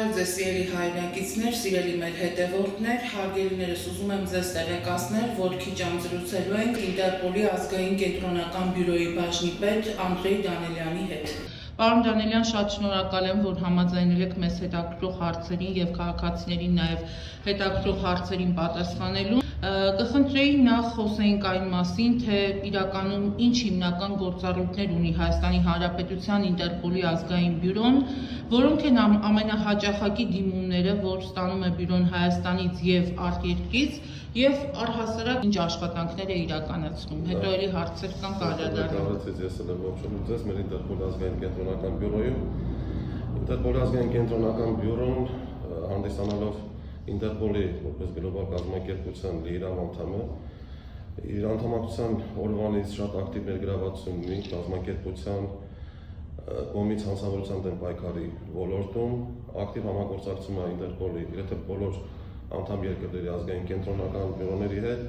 Ձեզ սիրելի հայրենակիցներ, սիրելի մեր հետևորդներ, հարգելիներս ուզում եմ ձեզ տեղեկացնել, որ քիչ անձրուցելու ենք Ինտերպոլի ազգային կենտրոնական բյուրոյի բաժնի պետ Անդրեյ Դանելյանի հետ։ Պարոն Դանելյան, շատ շնորհակալ եմ, որ համաձայնել եք մեզ հետաքրքրող հարցերին եւ քաղաքացիներին նաեւ հետաքրքրող հարցերին պատասխանելու։ Կխնդրեի նախ խոսեինք այն մասին, թե իրականում ինչ հիմնական գործառույթներ ունի Հայաստանի Հանրապետության Ինտերպոլի ազգային բյուրոն, որոնք են ամենահաճախակի դիմումները, որ ստանում է բյուրոն Հայաստանից եւ արտերկրից, եւ առհասարակ ինչ աշխատանքներ է իրականացնում։ Հետո էլի հարցեր կան կանդրադառնալու։ Ես էլ եմ ողջունում ձեզ մեր Ինտերպոլի ազգային կենտրոնական բյուրոյում։ Ինտերպոլի ազգային կենտրոնական բյուրոն հանդիսանալով Ինտերպոլի որպես գլոբալ կազմակերպության լիիրավ անդամ է, իր անդամակցության օրվանից շատ ակտիվ ներգրավվածություն ունի կազմակերպության կողմից հանցավորության դեմ պայքարի ոլորտում, ակտիվ համագործակցում է Ինտերպոլի գրեթե բոլոր անդամ երկրների ազգային կենտրոնական բյուրոների հետ,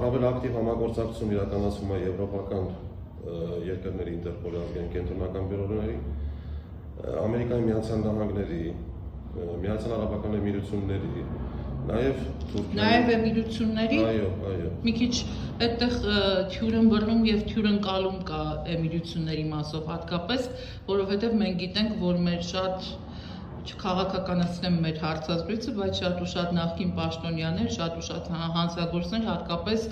առավել ակտիվ համագործակցություն իրականացվում է եվրոպական երկրների Ինտերպոլի ազգային կենտրոնական բյուրոների, Ամերիկայի Միացյալ Նահանգների, Միացյալ Արաբական Էմիրությունների, նաև Էմիրությունների, այո, մի քիչ այդտեղ թյուրըմբռնում եւ թյուրընկալում կա Էմիրությունների մասով հատկապես, որովհետեւ մենք գիտենք, որ մեր շատ չքաղաքականացնեմ մեր հարցազրույցը, բայց շատ ու շատ նախկին պաշտոնյաներ, շատ ու շատ հանցագործներ հատկապես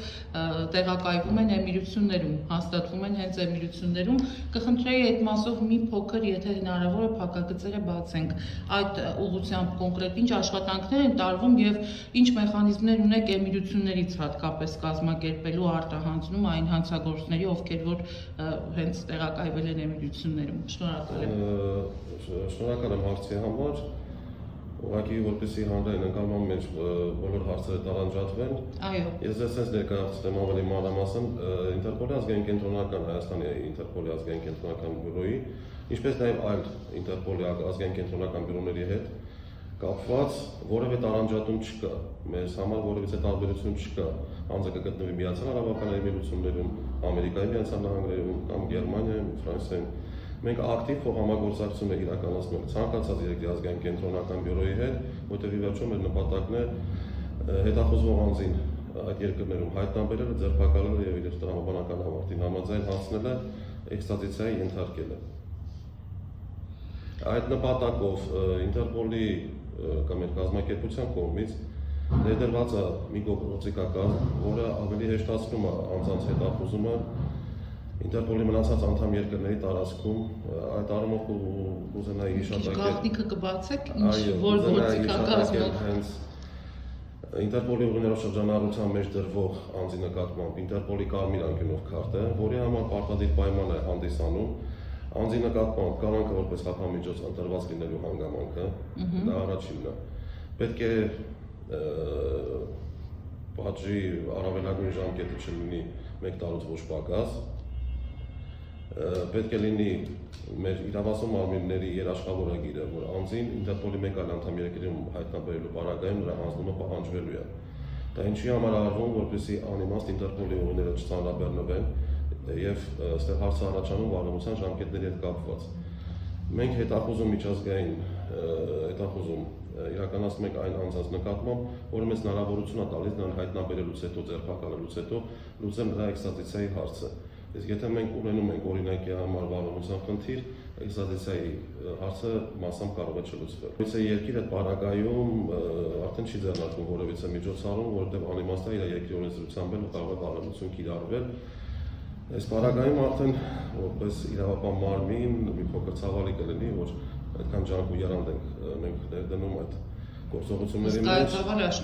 տեղակայվում են Էմիրություններում, հաստատվում են հենց Էմիրություններում։ Կխնդրեի այդ մասով մի փոքր, եթե հնարավոր է, փակագծերը բացենք։ Այդ ուղղությամբ կոնկրետ ինչ աշխատանքներ են տարվում եւ ինչ մեխանիզմներ ունեք Էմիրություններից հատկապես կազմակերպելու արտահանձնում այն հանցագործների, ովքեր որ հենց տեղակայվել են Էմիրություններում։ Շնորհակալ եմ։ Շնորհակալ եմ հարցի համար, ուղղակի որպեսզի հանրային ընկալման մեջ բոլոր հարցերը տարանջատվեն։ Այո։ Ես ես ներկայացնում եմ ավելի մանրամասն Ինտերպոլի ազգային կենտրոնական Հայաստանի Ինտերպոլի ազգային կենտրոնական բյուրոյի, ինչպես նաև այլ Ինտերպոլի ազգային կենտրոնական բյուրոների հետ կապված որևէ տարանջատում չկա, մեզ համար որևէ տարբերություն չկա, անձը կգտնվի Միացյալ Արաբական Էմիրություններում, Ամերիկայի Միացյալ Նահանգներում կամ Գերմանիայում, Ֆրանսիայում։ Մենք ակտիվ փոխհամագործակցություն ենք իրականացնում ցանկացած երկրի ազգային կենտրոնական բյուրոյի հետ, որտեղ ի վերջո մեր նպատակն է հետախուզվող անձին այդ երկրներում հայտնաբերելը, ձերբակալելը եւ իր տրամաբանական ավարտին համաձայն հասնելը, էքստրադիցիայի ենթարկելը։ Այդ նպատակով Ինտերպոլի կամ այդ կազմակերպության կողմից ներդրված է մի գործիքական, որը ավելի հեշտացնում է անձանց հետախուզումը Ինտերպոլի մնացած անդամ երկրների տարածքում, այդ առումով կուզենայի հիշատակել։ Գաղտնիքը կբացեք, որ գործիքակազմով հենց Ինտերպոլի ուղիներով շրջանառության մեջ դրվող անձի նկատմամբ Ինտերպոլի կարմիր անկյունով քարտ է, որի համար պարտադիր պայման է հանդիսանում անձի նկատմամբ կանոնքը որպես խափամիջոց ընտրված լինելու հանգամանքը, դա առաջինն է։ Պետք է պատժի առավելագույն ժամկետը չլինի 1 տարուց ոչ պակաս, պետք է լինի մեր իրավասու մարմինների երաշխավորագիրը, որ անձին Ինտերպոլի մեկ այլ անդամ երկրում հայտնաբերելու պարագայում նրա հանձնումը պահանջվելու է։ Դա ինչի համար արվում, որպեսզի անիմաստ Ինտերպոլի ուղիները չծանրաբեռնվեն եւ այստեղ հարցը առաջանում վարողության ժամկետների հետ կապված։ Մենք հետախուզում միջազգային հետախուզում իրականացնում ենք այն անձանց նկատմամբ, որը մեզ հնարավորություն է տալիս նրան հայտնաբերելուց հետո, ձերբակալելուց հետո լուծել նրա էքստրադիցիայի հարցը։ Իսկ եթե մենք ունենում ենք օրինակի համար վարողության խնդիր, էքստրադիցիայի հարցը մասամբ կարող է չլուծվել։ Որովհետեւ երկիրը պարագայում արդեն չի ձեռնարկում որևիցե միջոցառում, որովհետեւ անիմաստ է իր երկրի օրենսդրությամբ էլ կարող է բարելություն կիրառվել։ Այս պարագայում արդեն որպես իրավապահ մարմին մի փոքր ցավալի կլինի, որ այդքան ջանք ու եռանդ ենք մենք ներդնում այդ գործողությունների մեջ,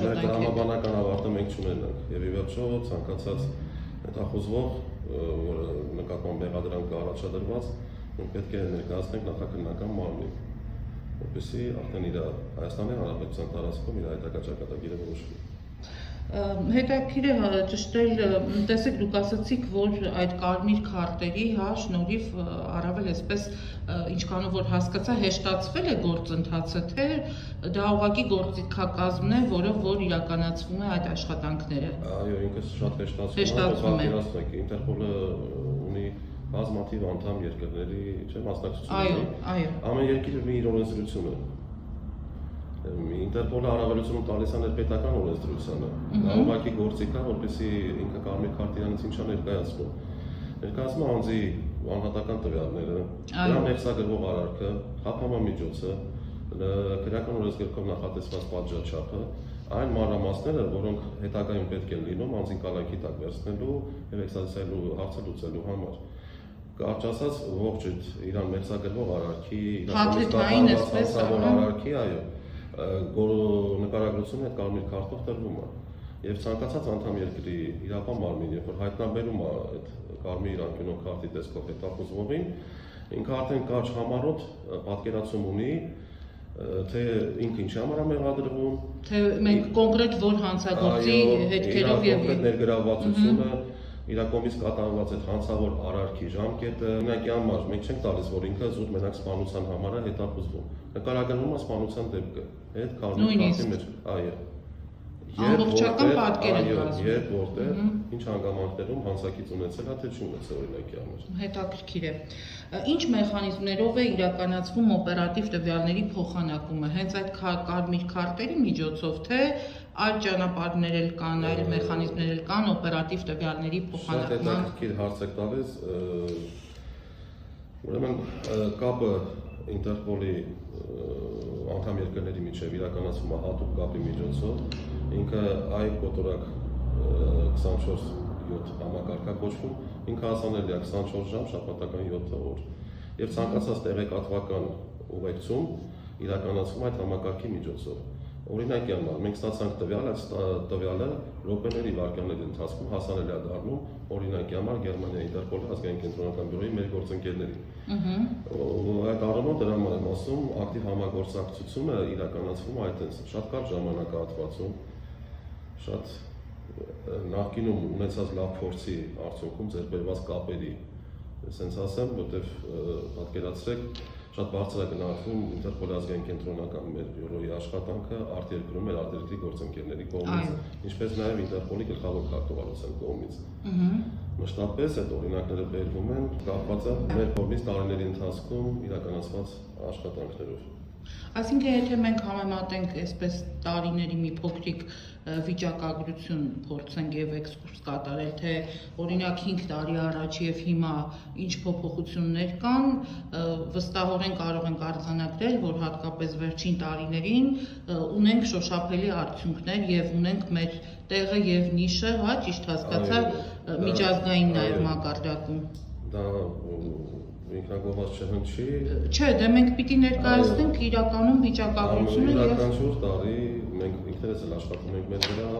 մեր տրամաբանական ավարտը մենք չունենանք եւ ի վերջո ցանկացած հետախուզվող, որը նկատմամբ մեղադրանք կա առաջադրված, մենք պետք է ներկայացնենք նախաքննական մարմին, որպեսզի արդեն իր Հայաստանի Հանրապետության տարածքում իր հայտակա ճակատագիրը որոշվի։ Հետաքրքիր է ճշտել, տեսեք դուք ասացիք, որ այդ կարմիր քարտերի, շնորհիվ առավել այսպես ինչքանով որ հասկացա, հեշտացվել է գործընթացը, թե դա ուղղակի գործիքակազմն է, որով որ իրականացվում է այդ աշխատանքները։ Այո, ինքս շատ հեշտացվում է, պատկերացնեք, Ինտերպոլը ունի բազմաթիվ անդամ երկրների, չէ՞, մասնակցությունների։ Այո։ Ամեն երկիր ունի իր օրենսդրությունը։ Ինտերպոլը առավելություն տալիս է ներպետական օրենսդրությանը։ Դա ուղղակի գործիք է, որպեսզի ինքը Կարմիր քարտիրանից ինչա ներկայացնում։ Ներկայացնում անձի անհատական տվյալները, նրա մեղսագրվող արարքը, խափանամիջոցը, քրեական օրենսգրքով նախատեսված պատժաչափը, այն մանրամասները, որոնք հետագայում պետք են լինում անձին կալանքի տակ վերցնելու եւ էքստրադիցիայի հարցը լուծելու համար։ Կարճ ասած, ողջ իրան մեղսագրվող արարքի, Փաթեթային էսպես արարքի, այո, նկարագրությունը այդ կարմիր քարտով տրվում է։ Եվ ցանկացած անդամ երկրի իրական մարմին, երբ որ հայտնաբերում է այդ կարմիր անկյունով քարտի տեսքով հետախուզվողին, ինքը արդեն կարճ համառոտ պատկերացում ունի, թե ինքը ինչի համար է մեղադրվում, թե մենք կոնկրետ որ հանցագործի հետքերով եւ կոնկրետ ներգրավվածությունը, իր կողմից կատարված այդ հանցավոր արարքի ժամկետը, օրինակի համար մենք չենք տալիս, որ ինքը զուտ մենակ սպանության համար է հետախուզվում։ Նկարագրվում է սպանության դեպքը, այդ կարմիր քարտի մեջ, այո։ Ամբողջական պատկեր է կազմում։ Երբ որտեղ ինչ հանգամանքներում հանցակից ունեցել է, թե չի ունեցել օրինակի համար։ Հետաքրքիր է։ Ինչ մեխանիզմներով է իրականացվում օպերատիվ տվյալների փոխանակումը, հենց այդ կարմիր քարտերի միջոցով, թե այլ ճանապարհներ էլ կան, այլ մեխանիզմներ էլ կան օպերատիվ տվյալների փոխանակման։ Շատ հետաքրքիր հարց եք տալիս։ Ուրեմն կապը Ինտերպոլի անդամ երկրների միջև իրականացվում է հատուկ կապի միջոցով, ինքը այլ կոտորակ 24/7 համակարգ է կոչվում, ինքը հասանելի է 24 ժամ շաբաթական 7 օր։ Եվ ցանկացած տեղեկատվական ուղեկցում իրականացվում այդ համակարգի միջոցով։ Օրինակի համար մենք ստացանք տվյալը րոպեների վայրկյանների ընթացքում հասանելի է դառնում օրինակի համար Գերմանիայի Ինտերպոլի ազգային կենտրոնական բյուրոյի մեր գործընկերներին։ Այդ առումով դրա համար եմ ասում, ակտիվ համագործակցությունը իրականացվում այդպես շատ կարճ ժամանակահատվածում, շատ նախկինում ունեցած լավ փորձի արդյունքում ձեռք բերված կապերի, ասենց ասեմ, որտեղ պատկերացրեք շատ բարձր է գնահատվում Ինտերպոլի ազգային կենտրոնական մեր բյուրոյի աշխատանքը արտերկրում մեր արտերկրի գործընկերների կողմից, ինչպես նաև Ինտերպոլի գլխավոր քարտուղարության կողմից։ Մշտապես այդ օրինակները բերվում են կապված մեր կողմից տարիների ընթացքում իրականացված աշխատանքներով։ Այսինքն, եթե մենք համեմատենք այսպես տարիների մի փոքրիկ վիճակագրություն փորձենք եւ էքսկուրս կատարել, թե օրինակ 5 տարի առաջ եւ հիմա ինչ փոփոխություններ կան, վստահորեն կարող ենք արձանագրել, որ հատկապես վերջին տարիներին ունենք շոշափելի արդյունքներ եւ ունենք մեր տեղը եւ նիշը, հա, ճիշտ հասկացա, միջազգային նաեւ մակարդակում։ Դա ինքնագովված չհնչի։ Չէ, դե մենք պիտի ներկայացնենք իրականում վիճակագրությունը եւ յուրաքանչյուր տարի մենք ինքներս էլ աշխատում ենք մեր վրա,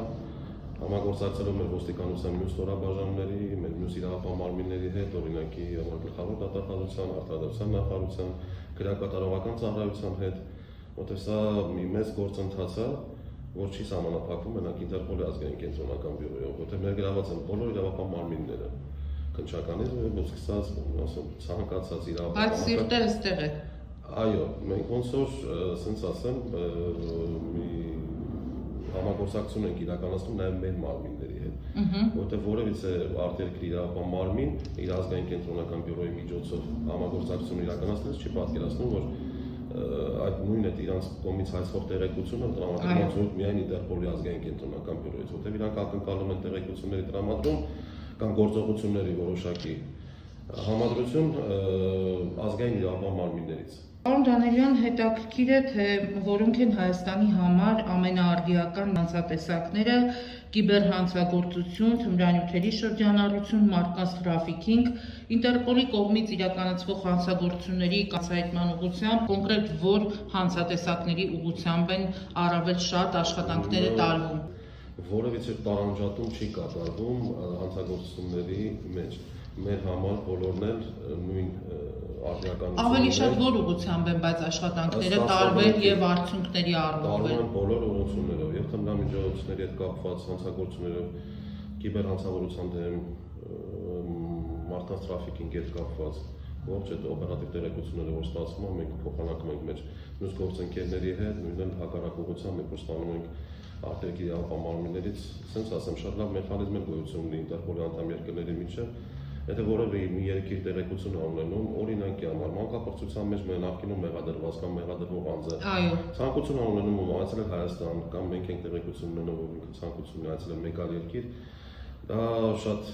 համագործակցելով մեր ոստիկանության մյուս ստորաբաժանումների, մեր մյուս իրավապահ մարմինների հետ, օրինակի գլխավոր դատախազության, արտադրության նախարարության, քրեակատարողական ծառայության հետ, որտեղ սա մի մեծ գործընթաց է, որ չի սահմանափակվում մենակ Ինտերպոլի ազգային կենտրոնական բյուրոյով, որտեղ ներգրաված են բոլոր իրավապահ մարմինները։ Քննչականից սկսած, ասում, ցանկացած իրավապահ։ Բայց սիրտը այստեղ է։ Այո, մենք ոնց որ, ասենց ասեմ, մի համագործակցություն ենք իրականացնում նաև մեր մարմինների հետ, որտեղ որևիցե արտերկրի իրավապահ մարմին իր ազգային կենտրոնական բյուրոյի միջոցով համագործակցություն իրականացնելիս չի պատկերացնում, որ այդ նույն այդ իրանց կողմից հայցվող տեղեկությունը տրամադրվում է միայն Ինտերպոլի ազգային կենտրոնական բյուրոյից, որտեղ իրանք ակնկալում են տեղեկությունների տրամադրում կամ գործողությունների որոշակի համադրություն ազգային իրավապահ մարմիններից։ Պարոն Դանելյան, հետաքրքիր է, թե որոնք են Հայաստանի համար ամենաարդիական հանցատեսակները՝ կիբերհանցագործություն, թմրանյութերի շրջանառություն, մարդկանց տրաֆիքինգ, Ինտերպոլի կողմից իրականացվող հանցագործությունների կանխարգելման ուղղությամբ կոնկրետ որ հանցատեսակների ուղղությամբ են առավել շատ աշխատանքները տարվում։ Որևիցե տարանջատում չի կատարվում հանցագործությունների մեջ։ Մեր համար բոլորն էլ նույն արդիականությունն են։ Ավելի շատ որ ուղղությամբ են, բայց աշխատանքները տարվել եւ արդյունքների առումով տարվում են բոլոր ուղղություններով, եւ թմրամիջոցների հետ կապված հանցագործություններով, կիբերհանցավորության դեմ, մարդկանց տրաֆիքինգի հետ կապված, ողջ այդ օպերատիվ տեղեկությունները, որ ստացվում են, մենք փոխանակում ենք մեր մյուս գործընկերների հետ, նույնն հակառակ ուղղությամբ մենք ստանում ենք արտերկրի իրավապահ մարմիններից, ասենց ասեմ, շատ լավ մեխանիզմ է գոյություն ունի Ինտերպոլի անդամ երկրների միջև, Եթե որևէ մի երկիր տեղեկություն ունենում, օրինակի համար մանկապարտության մեջ նախկինում մեղադրված կամ մեղադրվող անձը ցանկություն ունենում ու այցել է Հայաստան կամ մենք ենք տեղեկություն ունենում, որ ինքը ցանկություն այցել է մեկ այլ երկիր, դա շատ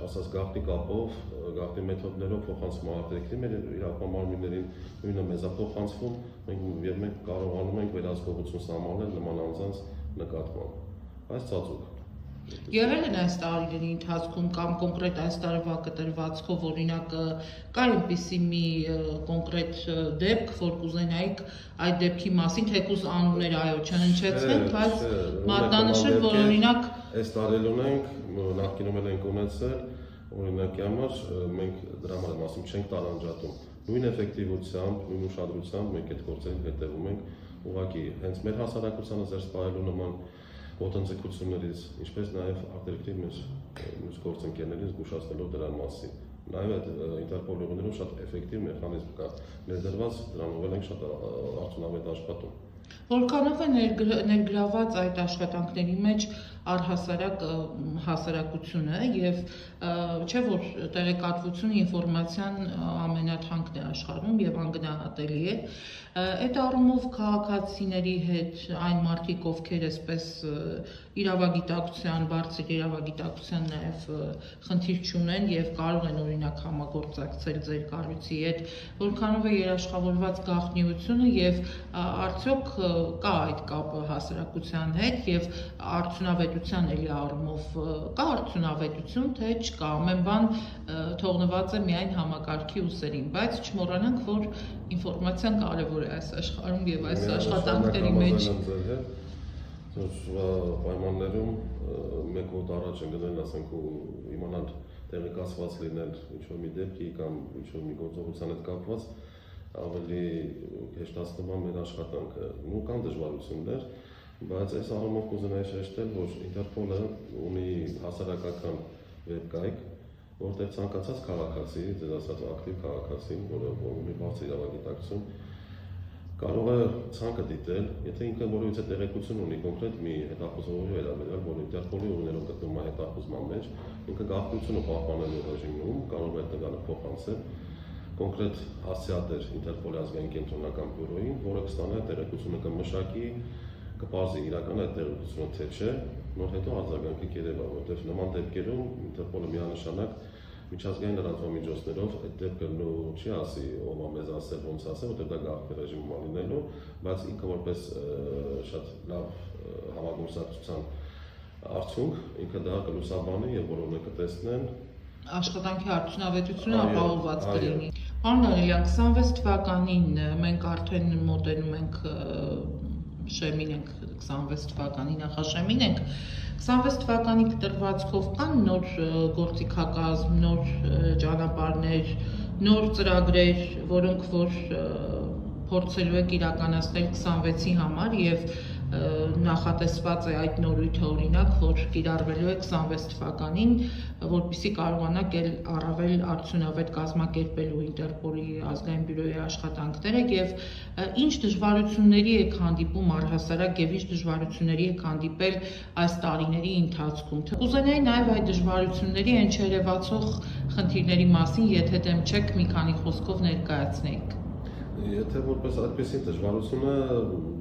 ասած գաղտնի կապով, գաղտնի մեթոդներով փոխանցում արտերկրի մեր իրական մարմիններին նույնը մեզ է փոխանցվում, մենք կարողանում ենք վերահսկողություն սահմանել նման անձանց նկատմամբ։ Այս ծածուկ։ Եղել են այս տարիների ընթացքում կամ կոնկրետ այս տարվա կտրվածքով օրինակ կար այնպիսի մի կոնկրետ դեպք, որ կուզենայիք այդ դեպքի մասին թեկուզ անուններ այո չհնչեցնեն, բայց մատնանշել, որ օրինակ այս տարել ունենք, նախկինում էլ ենք ունեցել, օրինակի համար մենք դրա մասին չենք տարանջատում։ Նույն էֆեկտիվությամբ, նույն ուշադրությամբ մենք այդ գործերին հետևում ենք ուղղակի հենց մեր հասարակությանը զերծ պահելու նման ոտնձգություններից, ինչպես նաև արտերկրի մեր գործընկերներին զգուշացնելով դրան մասին։ Նաև այդ ինտերպոլի ուղիներով շատ էֆեկտիվ մեխանիզմ կա ներդրված, դրանով ենք շատ արդյունավետ աշխատում։ Որքանով է ներգրաված այդ աշխատանքների մեջ առհասարակ հասարակությունը եւ չէ որ տեղեկատվությունը ինֆորմացիան ամենաթանկն է աշխարհում եւ անգնահատելի է այդ առումով քաղաքացիների հետ այն մարդիկ ովքեր այսպես իրավագիտակցության բարձր իրավագիտակցության նաեւ խնդիր չունեն եւ կարող են օրինակ համագործակցել ձեր կառույցի հետ որքանով է երաշխավորված գաղտնիությունը եւ արդյոք կա այդ կապը հասարակության հետ եւ արդյունավետության էլի առումով կա արդյունավետություն թե չկա ամեն բան թողնված է միայն համակարգի ուսերին բայց չմոռանանք որ ինֆորմացիան կարևոր է այս աշխարհում եւ այս աշխատանքների մեջ պայմաններում մեկ ոտ առաջ են գնել ասենք ու իմանալ տեղեկացված լինել ինչ-որ մի դեպքի կամ ինչ-որ մի գործողության հետ կապված ավելի հեշտացնում է մեր աշխատանքը ու կան դժվարություններ բայց այս առումով կուզենայի շեշտել որ Ինտերպոլը ունի հասարակական վեբկայք որտեղ ցանկացած քաղաքացի, ձեր ասած ակտիվ քաղաքացին, որը ունի բարձր իրավագիտակցություն, կարող է ցանկը դիտել, եթե ինքը որևիցե տեղեկություն ունի կոնկրետ մի հետախուզողի վերաբերյալ, որ Ինտերպոլի ուղիներով գտնվում է հետախուզման մեջ, ինքը գաղտնիությունը պահպանելու ռեժիմում կարող է այդ տվյալը փոխանցել կոնկրետ հասցեատեր Ինտերպոլի ազգային կենտրոնական բյուրոյին, որը կստանա տեղեկությունը կմշակի, կպարզի իրական այդ տեղեկությունը թե չէ, նոր հետո արձագանքի կերևա, որտեղ նման դեպքերում Ինտերպոլը միանշանակ միջազգային լրատվամիջոցներով այդ դեպքը չի ասի, ով է մեզ ասել, ոնց ասել, որտեղ դա գաղտնի ռեժիմում է լինելու, բայց ինքը որպես շատ լավ համագործակցության արդյունք, ինքը դա կլուսաբանի եւ բոլորը կտեսնեն աշխատանքի արդյունավետությունը ապահովված կլինի։ Պարոն Դանիելյան, 26 թվականին մենք արդեն մոտենում ենք շեմին ենք 26 թվականի նախաշեմին ենք 26 թվականի կտրվածքով կան նոր գործիքակազմ, նոր ճանապարհներ, նոր ծրագրեր, որոնք որ փորձելու եք իրականացնել 26-ի համար եւ նախատեսված է այդ նորույթը օրինակ, որ կիրառվելու է 26 թվականին, որպեսզի կարողանաք առավել արդյունավետ կազմակերպելու Ինտերպոլի ազգային բյուրոյի աշխատանքները եւ ինչ դժվարությունների եք հանդիպում առհասարակ եւ ինչ դժվարությունների եք հանդիպել այս տարիների ընթացքում։ Կուզենայի նաեւ այդ դժվարությունների այն չերևացող խնդիրների մասին, եթե դեմ չեք մի քանի խոսքով ներկայացնեիք։ Եթե որպես այդպեսի դժվարությունը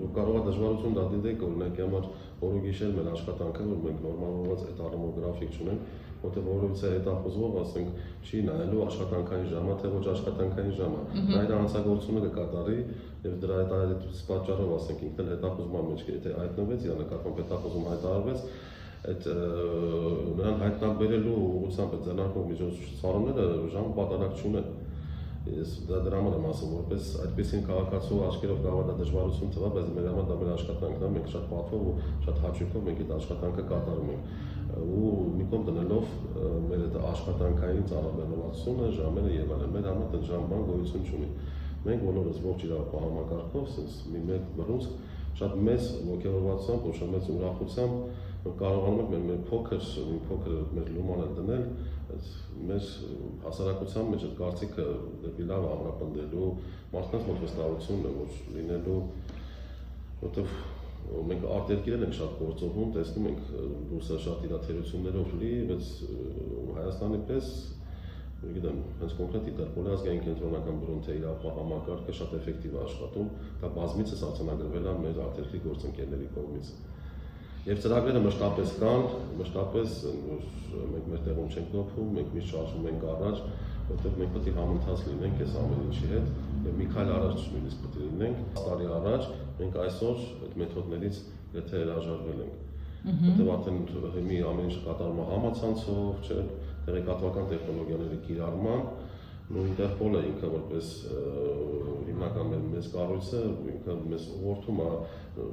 դու կարող ես դժվարություն դա դիտեք օրինակի համար օրոգիշեր մեր աշխատանքը որ մենք նորմալված այդ առումով գրաֆիկ չունենք որտեղ որովհետեւ հետախուզվող ասենք չի նայելու աշխատանքային ժամը թե ոչ աշխատանքային ժամը դա իր հանցագործությունը կկատարի եւ դրա այդ պատճառով ասենք ինքն էլ հետախուզման մեջ եթե հայտնվեց իր նկատմամբ հետախուզում հայտարարվեց այդ նրան հայտնաբերելու ուղղությամբ ձեռնարկող միջոցառումները ժամ պատանակ չունեն Ես դա դրա համար եմ ասում, որպես այդպեսին քաղաքացու աչքերով կարող է դա դժվարություն թվա, բայց մեր համար դա մեր աշխատանքն է, մենք շատ պատվով ու շատ հաճույքով մենք այդ աշխատանքը կատարում ենք։ Ու մի կողմ դնելով մեր այդ աշխատանքային ծառայողությունը, ժամերը եւ այլն, մեր համար դա ժամբան գոյություն չունի։ Մենք բոլորս ողջ իրավապահ համակարգով, sense մի մեկ բռունցք, շատ մեծ ողջավորվածությամբ, ոչ մեծ ուրախությամբ կարողանում ենք մեր փոքր մեր լումանը դնել մեր հասարակության մեջ այդ կարծիքը դեպի լավ ամրապնդելու մարդկանց մոտ վստահությունն է որ լինելու որտեղ մենք արտերկիրել ենք շատ գործողում տեսնում ենք դուրսը շատ իրաթերություններով լի բայց Հայաստանի պես գիտեմ, հենց կոնկրետ Ինտերպոլի ազգային կենտրոնական բյուրոն թե իր համակարգը շատ էֆեկտիվ է աշխատում, դա բազմիցս արձանագրվել է մեր արտերկրի գործընկերների կողմից։ Եվ ծրագրերը մշտապես կան, մշտապես մենք մեր տեղում չենք դոփում, մենք միշտ շարժվում ենք առաջ, որտեղ մենք պետք է համընթաց լինենք այս ամեն ինչի հետ, եւ մի քայլ առաջ նույնիսկ պետք է լինենք։ Տարի առաջ մենք այսօր այդ մեթոդներից եթե հրաժարվել ենք։ Որտեղ արդեն մի ամեն ինչ կատարվում է համացանցով, չէ՞, տեղեկատվական տեխնոլոգիաների կիրառման, ու Ինտերպոլը ինքը որպես հիմնական մեծ կառույցը ինքը մեզ ուղղորդում է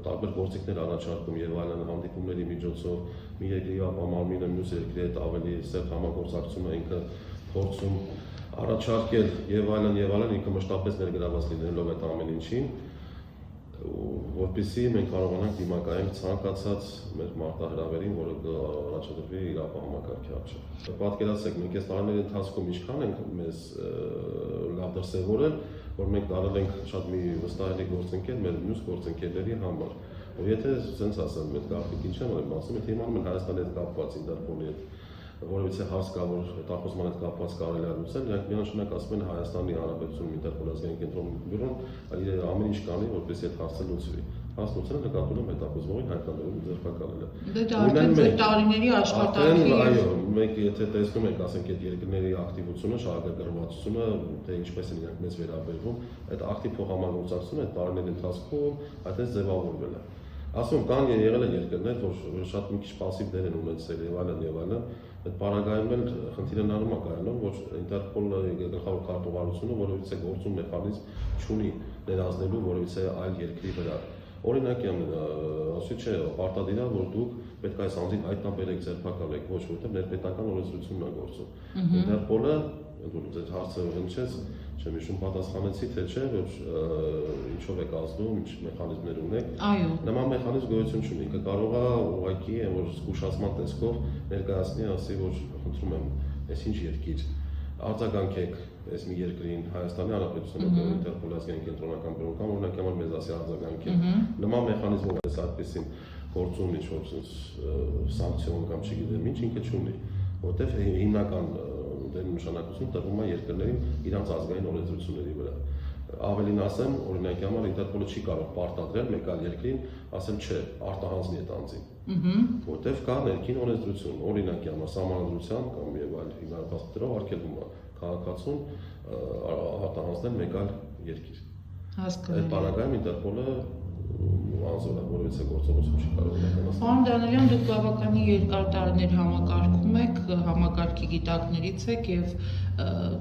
տարբեր գործիքներ առաջարկում եւ այլն հանդիպումների միջոցով մի երկրի ապամարմինը մյուս երկրի հետ ավելի սերտ համագործակցություն է ինքը փորձում առաջարկել եւ այլն ինքը մշտապես ներգրաված լինելով այդ ամեն ինչին որպեսզի մենք կարողանանք դիմակայենք ցանկացած մեր մարտահրավերին, որը առաջադրվի իր համակարգի առջև։ Պատկերացրեք, մենք այս տարիների ընթացքում ինչքան ենք մեզ լավ դրսևորել, որ մենք դառել ենք շատ մի վստահելի գործընկեր մեր մյուս գործընկերների համար։ Ու եթե sense ասեմ, այդ գաղտնիք ինչ եմ ասում, եթե իմանում են Հայաստանի հետ կապված Ինտերպոլի հետ որովհետեւ հաս կա, որ հետախուզման հետ կապված կարելի է լուծել, նրանք միանշանակ ասում են Հայաստանի Հանրապետությունում Ինտերպոլի ազգային կենտրոնի բյուրոն իր ամեն ինչ կանի, որպեսզի այդ հարցը լուծվի։ Հաս լուծելը նկատում եմ հետախուզողին հայտնաբերում ձերբակալելը։ Դե դա արդեն ձեր տարիների աշխատանքի այո, մենք եթե տեսնում ենք, ասենք այդ երկրների ակտիվությունը, շահագրգռվածությունը, թե ինչպես են իրանք մեզ վերաբերվում, այդ ակտիվ փոխհամագործակցությունը այդ տարիների ընթացքում այդպես ձևավորվել է։ Ասում կան եղել են երկրներ, որ շատ մի քիչ пассив դեր են ունեցել եւ այլն, այդ բaragայում էլ խնդիրը նարում է կայանում, որ Ինտերպոլի գլխավոր կարգավարությունը որովհետեւ գործում մեխանիզմ չունի ներազդելու որովհետեւ այլ երկրի վրա։ Օրինակ ասի չէ, պարտադիր է, որ դուք պետք է այս անձին հայտնաբերեք, ձերբակալեք, ոչ որտեղ ներպետական օրենսդրությունն է գործում։ Ինտերպոլը այդ հարցը հնչեց, չեմ հիշում պատասխանեցի, թե չէ, որ ինչով եք ազդում, ինչ մեխանիզմներ ունեք։ Այո։ Նման մեխանիզմ գոյություն չունի, ինքը կարող է ուղղակի որ զգուշացման տեսքով ներկայացնի, ասի, որ խնդրում եմ, այս ինչ երկիր արձագանքեք այս մի երկրին Հայաստանի Հանրապետությունը Ինտերպոլի ազգային կենտրոնական բյուրոն կամ օրինակ համար մեզ ասի արձագանքեք։ Նման մեխանիզմով այս այդպեսին գործում ինչ-որ սանկցիոն կամ չգիտեմ ինչ ինքը չունի, որտեղ հիմնական դեր նշանակություն տրվում է երկրներին իրանց ազգային օրենսդրությունների վրա։ Ավելին ասեմ, օրինակ համար Ինտերպոլը չի կարող պարտադրել մեկ այլ երկրին, ասել չէ, արտահանձնի այդ անձին։ Որտեղ կա ներքին օրենսդրություն, օրինակ համար սահմանադրությամբ կամ եւ այլ հիմնավորվածքներով արգելվում է քաղաքացուն արտահանձնել մեկ այլ երկիր։ Հասկանալի։ Այդ բaragայում Ինտերպոլը անզոր որովհետեւ գործողություն չի կարող իրականացնել։ Պարոն Դանիելյան, դուք բավականին երկար տարիներ համակարգում եք, համակարգի գիտակներից եք եւ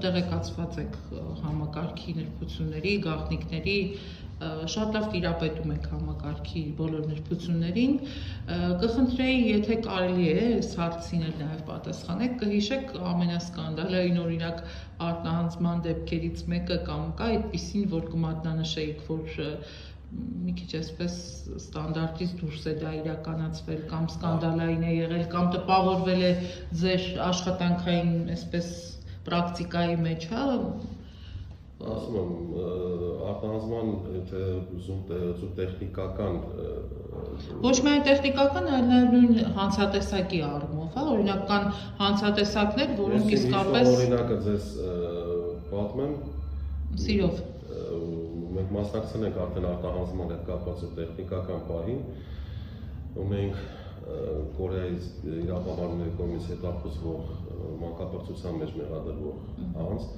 տեղեկացված եք համակարգի նրբությունների, գաղտնիքների, շատ լավ տիրապետում եք համակարգի բոլոր նրբություններին։ Կխնդրեի, եթե կարելի է այս հարցին էլ նաեւ պատասխանեք, կհիշեք ամենասկանդալային օրինակ արտահանձնման դեպքերից մեկը կամ կա այդպիսին, որ կմատնանշեիք, որ մի քիչ այսպես ստանդարտից դուրս է դա իրականացվել կամ սկանդալային է եղել կամ տպավորվել է ձեր աշխատանքային այսպես պրակտիկայի մեջ, հա։ Ասում եմ, արտահանձնման եթե ուզում տեխնիկական Ոչ միայն տեխնիկական, այլ նաև նույն հանցատեսակի առումով, հա, օրինակ կան հանցատեսակներ, որոնք իսկապես օրինակը ձեզ պատմեմ։ Սիրով։ Մենք մասնակցել ենք արդեն արտահանձնման հետ կապված տեխնիկական պահին, ունենք Կորեայից իրավաբանների կողմից հետախուզվող մանկապարտության մեջ մեղադրվող անձ,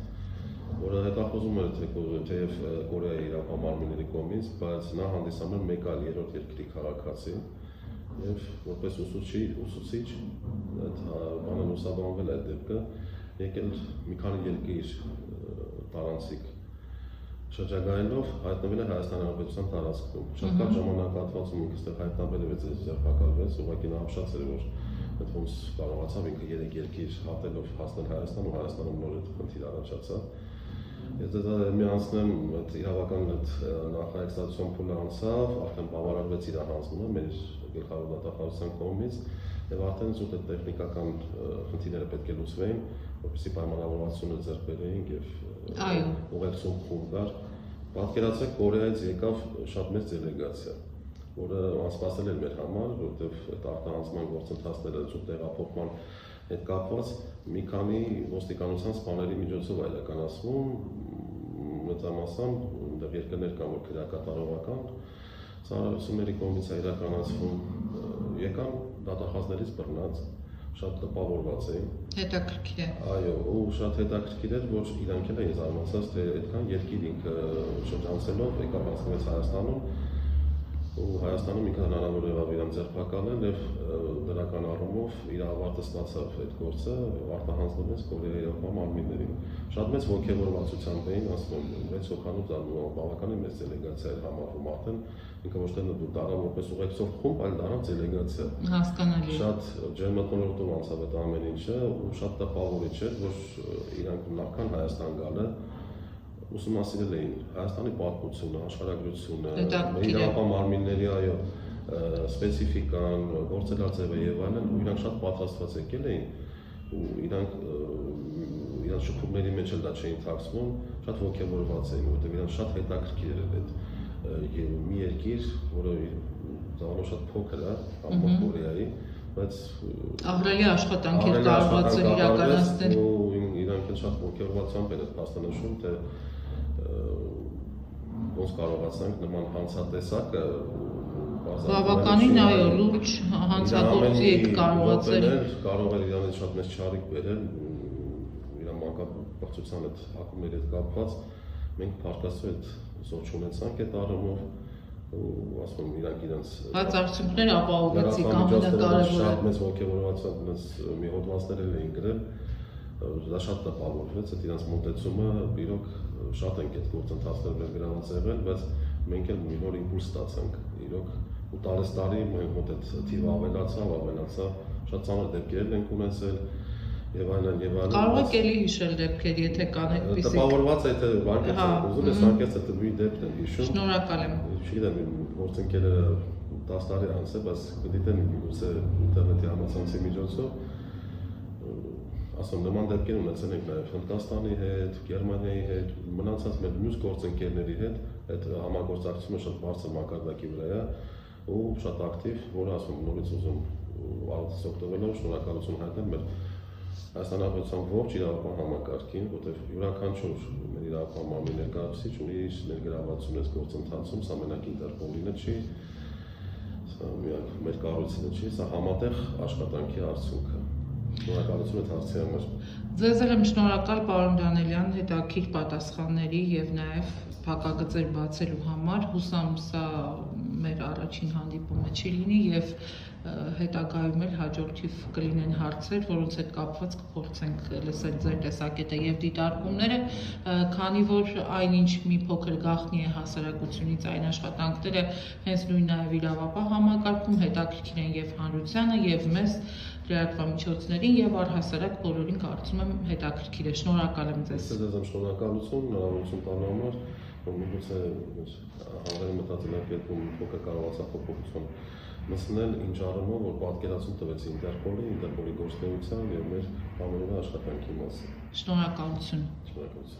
որը հետախուզում էր թեև Կորեայի իրավաբանների կողմից, բայց նա հանդիսանում էր մեկ այլ երրորդ երկրի քաղաքացի եւ որպես ուսուցիչ այդ բանը լուսաբանվել այդ դեպքը, եկել մի քանի երկիր տարանցիկ շրջագայելով հայտնվել է Հայաստանի Հանրապետության տարածքում։ Շատ կարճ ժամանակահատվածում ինքը այստեղ հայտնաբերվեց, ձերբակալվեց, ուղղակի նա ապշած էր, որ այդ ոնց կարողացավ ինքը 3 երկիր հատելով հասնել Հայաստան ու Հայաստանում նոր այդ խնդիր առաջացավ։ Եթե դա միացնեմ այդ իրավական նախարարության փուլը անցավ, արդեն բավարարվեց իր հանձնումը մեր գլխավոր դատախազության կողմից եւ արդեն զուտ այդ տեխնիկական խնդիրները պետք է լուծվեին, որպեսզի պայմանավորվածությունը ձեռք բերեինք եւ ուղեկցում խումբ կար։ Պատկերացրեք Կորեայից եկավ շատ մեծ դելեգացիա, որը անսպասել էր մեր համար, որովհետեւ այդ արտահանձնման գործընթացները զուտ տեղափոխման հետ կապված մի քանի ոստիկանության սպաների միջոցով իրականացվում, մեծամասամբ այնտեղ երկրներ կան, որ քրեակատարողական ծառայությունների կողմից է իրականացվում, եկան դատախազներից բռնած, շատ տպավորված էին։ Հետաքրքիր է։ Այո, ու շատ հետաքրքիր էր, որ իրանք էլ են զարմացած, թե այդքան երկիր ինքը շրջանցելով եկավ հասնվեց Հայաստանում, ու Հայաստանում ինքը հնարավոր եղավ իրան ձերբակալել եւ դրական առումով իր ավարտը ստացավ այդ գործը, արտահանձնվեց Կորեայի իրավապահ մարմիններին։ Շատ մեծ ոգևորվածությամբ էին, ասում եմ, 6 հոգանոց բավականին մեծ դելեգացիա էր համարվում արդեն, ինքը ոչ թե դառավ որպես ուղեկցող խումբ, այլ դառավ դելեգացիա։ Հասկանալի։ Շատ ջերմատնորոշտով անցավ այդ ամեն ինչը ու շատ տպավորիչ էր, որ իրանք նախքան Հայաստան գալը ուսումնասիրել էին Հայաստանի պատմությունը, աշխարհագրությունը, իրավապահ մարմինների այո սպეციფიკան, գործելաձևը եւ այլն, ու իրանք շատ պատրաստված եկել էին ու իրանք շփումների մեջ էլ դա չէին թաքցնում, շատ ոգևորված էին, որովհետեւ իրանք շատ հետաքրքիր էր այդ մի երկիր, որը ծավալով շատ փոքր է, ամբողջ Կորեայի, բայց ահռելի աշխատանք էր կարողացել իրականացնել ու իրանք էլ շատ ոգևորվածությամբ են այդ փաստանշում, թե ոնց կարողացանք նման հանցատեսակը բավականին այո լուրջ հանցագործի եք կարողացել կարող էր իրանից շատ մեծ չարիք բերել իրան մանկապարտության այդ հակումների հետ կապված մենք փառատոնի այդ զոր չունեցանք այդ առումով ու ասում եմ իրանք իրենց բայց արդյունքները ապահովեցիք ամենակարևորը շատ մեծ ոգևորվածությամբ այնպես մի հոդվածներ էին գրել դա շատ տպավորվեց այդ իրենց մոտեցումը իրոք շատ ենք այդ գործընթացները վերգրաված եղել բայց մենք էլ մի նոր իմպուլս ստացանք իրոք ու տարի մենք մոտ այդ թիվը ավելացավ շատ ծանր դեպքեր ենք ունեցել եւ այլն կարող եք էլի հիշել դեպքեր եթե կան այդպիսի տպավորված է թե վարկեցած ուզում ես անկես այդ մի դեպք եմ հիշում շնորհակալ եմ չգիտեմ գործընկերները 10 տարի անց է բայց գիտեն գուցե ինտերնետի համացանցի միջոցով ասում նման դեպքեր ունեցել ենք նաև Հնդկաստանի հետ, Գերմանիայի հետ, մնացած մեր մյուս գործընկերների հետ այդ համագործակցությունը շատ բարձր մակարդակի վրա է ու շատ ակտիվ, որը ասում եմ նորից ուզում առանց օգտվելով շնորհակալություն հայտնել մեր Հայաստանի Հանրապետության ողջ իրավապահ համակարգին, որտեղ յուրաքանչյուր մեր իրավապահ մարմնի ներկայացուցիչ ունի իր ներգրավվածությունը այս գործընթացում, սա մենակ Ինտերպոլինը չի, սա միակ մեր կառույցինը չի, սա համատեղ աշխատանքի արդյունք է։ Շնորհակալություն այդ հարցի համար։ Ձեզ էլ եմ շնորհակալ պարոն Դանելյան հետաքրքիր պատասխանների եւ նաեւ փակագծեր բացելու համար։ Հուսամ սա մեր առաջին հանդիպումը չի լինի եւ հետագայում էլ հաջորդիվ կլինեն հարցեր, որոնց հետ կապված կփորձենք լսել ձեր տեսակետը եւ դիտարկումները, քանի որ այնինչ մի փոքր գաղտնի է հասարակությունից այն աշխատանքները հենց նույն նաեւ իրավապահ համակարգում հետաքրքիր են եւ հանրությանը եւ մեզ լրատվամիջոցներին եւ առհասարակ բոլորին կարծում եմ հետաքրքիր է։ Շնորհակալ եմ ձեզ։ Ձեզ եմ շնորհակալություն, հնարավորություն տալու համար, որ միգուցե հանրային մտածելակերպում փոքր կարողացա փոփոխություն մտցնել ինչ առումով, որ պատկերացում տվեց Ինտերպոլի գործունեության եւ մեր ամենօրյա աշխատանքի մասին։ Շնորհակալություն։ Շնորհակալություն։